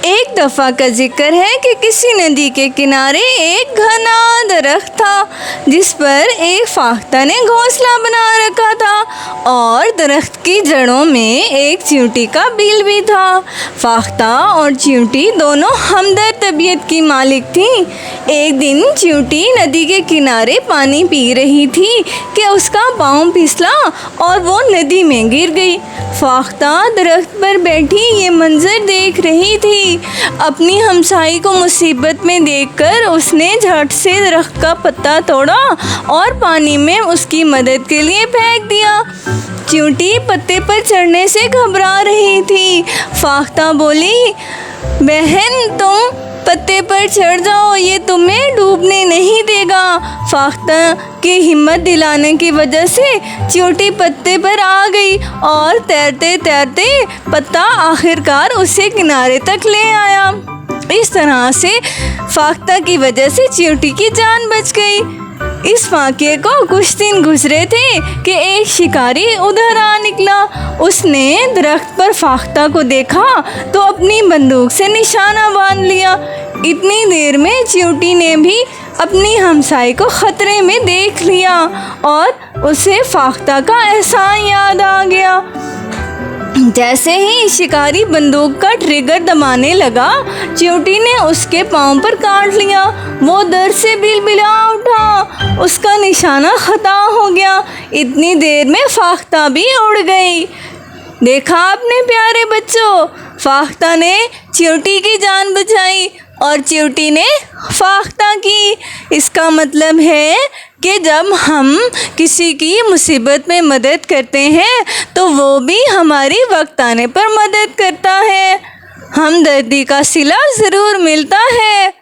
ایک دفعہ کا ذکر ہے کہ کسی ندی کے کنارے ایک گھنا درخت تھا جس پر ایک فاختہ نے گھونسلہ بنا رکھا تھا اور درخت کی جڑوں میں ایک چیونٹی کا بیل بھی تھا۔ فاختہ اور چیونٹی دونوں ہمدرد طبیعت کی مالک تھیں۔ ایک دن چیونٹی ندی کے کنارے پانی پی رہی تھی کہ اس کا پاؤں پھسلا اور وہ ندی میں گر گئی۔ فاختہ درخت پر بیٹھی یہ منظر دیکھ رہی تھی۔ اپنی ہمسائی کو مصیبت میں دیکھ کر اس نے جھٹ سے درخت کا پتا توڑا اور پانی میں اس کی مدد کے لیے پھینک دیا۔ چیونٹی پتے پر چڑھنے سے گھبرا رہی تھی۔ فاختہ بولی، بہن تم پتے پر چڑھ جاؤ، یہ تمہیں ڈوبنے نہیں دے گا۔ فاختہ کی ہمت دلانے کی وجہ سے چیونٹی پتے پر آ گئی اور تیرتے تیرتے پتا آخرکار اسے کنارے تک لے آیا۔ اس طرح سے فاختہ کی وجہ سے چیونٹی کی جان بچ گئی۔ اس واقعے کو کچھ دن گزرے تھے کہ ایک شکاری ادھر آ نکلا۔ اس نے درخت پر فاختہ کو دیکھا تو اپنی بندوق سے نشانہ باندھ لیا۔ اتنی دیر میں چیونٹی نے بھی اپنی ہمسائی کو خطرے میں دیکھ لیا اور اسے فاختہ کا احسان یاد آ گیا۔ جیسے ہی شکاری بندوق کا ٹریگر دبانے لگا، چیونٹی نے اس کے پاؤں پر کاٹ لیا۔ وہ درد سے بلبلا اٹھا، اس کا نشانہ خطا ہو گیا۔ اتنی دیر میں فاختہ بھی اڑ گئی۔ دیکھا آپ نے پیارے بچوں، فاختہ نے چیونٹی کی جان بچائی اور چیونٹی نے فاختہ کی۔ اس کا مطلب ہے کہ جب ہم کسی کی مصیبت میں مدد کرتے ہیں تو وہ بھی ہماری وقت آنے پر مدد کرتا ہے۔ ہمدردی کا صلہ ضرور ملتا ہے۔